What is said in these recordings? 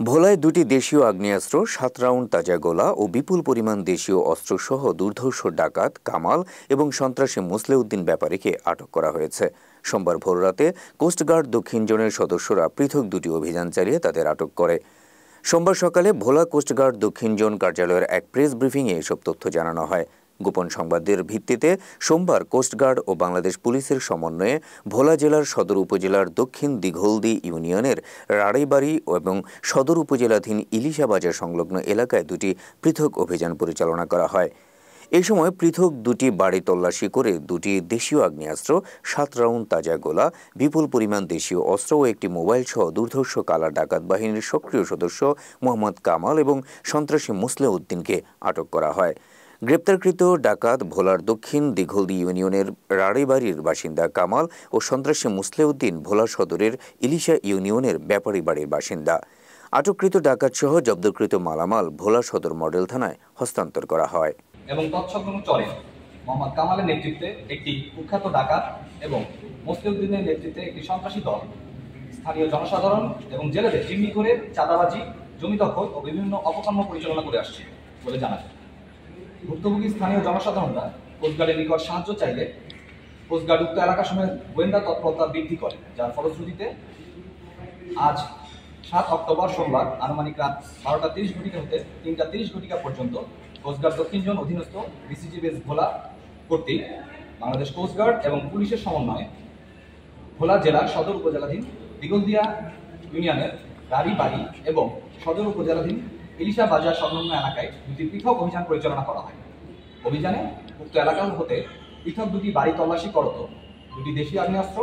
ভোলায় দুটি দেশীয় আগ্নেয়াস্ত্র, ৭ রাউন্ড তাজা গোলা ও বিপুল পরিমাণ দেশীয় অস্ত্রসহ দুর্ধর্ষ ডাকাত কামাল এবং সন্ত্রাসী মোসলেউদ্দিন ব্যাপারীকে আটক করা হয়েছে। সোমবার ভোররাতে কোস্টগার্ড দক্ষিণ জোনের সদস্যরা পৃথক দুটি অভিযান চালিয়ে তাদের আটক করে। সোমবার সকালে ভোলা কোস্টগার্ড দক্ষিণ জোন কার্যালয়ের এক প্রেস ব্রিফিংয়ে এসব তথ্য জানানো হয়। গোপন সংবাদের ভিত্তিতে সোমবার কোস্টগার্ড ও বাংলাদেশ পুলিশের সমন্বয়ে ভোলা জেলার সদর উপজেলার দক্ষিণ দিঘলদি ইউনিয়নের রাড়াইবাড়ি এবং সদর উপজেলাধীন ইলিশা বাজার সংলগ্ন এলাকায় দুটি পৃথক অভিযান পরিচালনা করা হয়। এই সময় পৃথক দুটি বাড়ি তল্লাশি করে দুটি দেশীয় আগ্নেয়াস্ত্র, ৭ রাউন্ড তাজা গোলা, বিপুল পরিমাণ দেশীয় অস্ত্র ও একটি মোবাইল সহ দুর্ধর্ষ কালা ডাকাত বাহিনীর সক্রিয় সদস্য মোহাম্মদ কামাল এবং সন্ত্রাসী মুসলেউদ্দিনকে আটক করা হয়। গ্রেপ্তারকৃত ডাকাত ভোলার দক্ষিণ দিঘলদি ইউনিয়নের রাড়াইবাড়ির বাসিন্দা কামাল ও সন্ত্রাসী মুসলেউদ্দিন ভোলা সদরের ইলিশা ইউনিয়নের ব্যাপারী বাড়ির বাসিন্দা। আটককৃত ডাকাতসহ জব্দকৃত মালামাল ভোলা সদর মডেল থানায় হস্তান্তর করা হয়। এবং তৎসংক্রান্ত চরে মোহাম্মদ কামালের নেতৃত্বে একটি কুখ্যাত ডাকাত এবং মুসলিউদ্দিনের নেতৃত্বে একটি সন্ত্রাসী দল স্থানীয় জনসাধারণ এবং জেলেদের জিম্মি করে চাঁদাবাজি, জমি দখল ও বিভিন্ন অপকর্ম পরিচালনা করে আসছে বলে জানা যায়। ভুক্তভোগী স্থানীয় জনসাধারণরা কোস্টগার্ডের নিকট সাহায্য চাইলে কোস্টগার্ড উক্ত এলাকার সময় গোয়েন্দা তৎপরতা বৃদ্ধি করে, যার ফলশ্রুতিতে আজ ৭ অক্টোবর সোমবার আনুমানিক রাত ১২টা ৩০ ঘটিকা হতে ৩টা ৩০ ঘটিকা পর্যন্ত কোস্টগার্ড দক্ষিণ জোন অধীনস্থ বিসিজি বেস ভোলা কর্তৃক বাংলাদেশ কোস্টগার্ড এবং পুলিশের সমন্বয়ে ভোলা জেলার সদর উপজেলাধীন দিগলদিয়া ইউনিয়নের রাড়াইবাড়ি এবং সদর উপজেলাধীন ইলিশা বাজার সংলগ্ন এলাকায় দুটি পৃথক অভিযান পরিচালনা করা হয়। অভিযানে উক্ত এলাকা হতে পৃথক দুটি বাড়ি তল্লাশি করত দুটি দেশীয় আগ্নেয়াস্ত্র,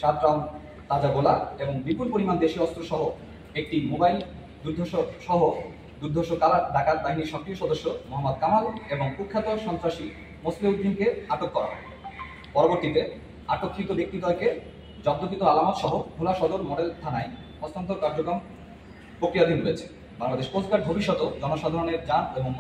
৭ রাউন্ড তাজা গোলা এবং বিপুল পরিমাণ দেশীয় অস্ত্র সহ একটি মোবাইল দুর্ধর্ষ কালা ডাকাত বাহিনীর সক্রিয় সদস্য মোহাম্মদ কামাল এবং কুখ্যাত সন্ত্রাসী মুসলিউদ্দিনকে আটক করা হয়। পরবর্তীতে আটককৃত ব্যক্তিদ্বয়কে জব্দকৃত আলামত সহ ভোলা সদর মডেল থানায় হস্তান্তর কার্যক্রম প্রক্রিয়াধীন রয়েছে। বাংলাদেশ কোস্টগার্ড ভবিষ্যতেও জনসাধারণের যান এবং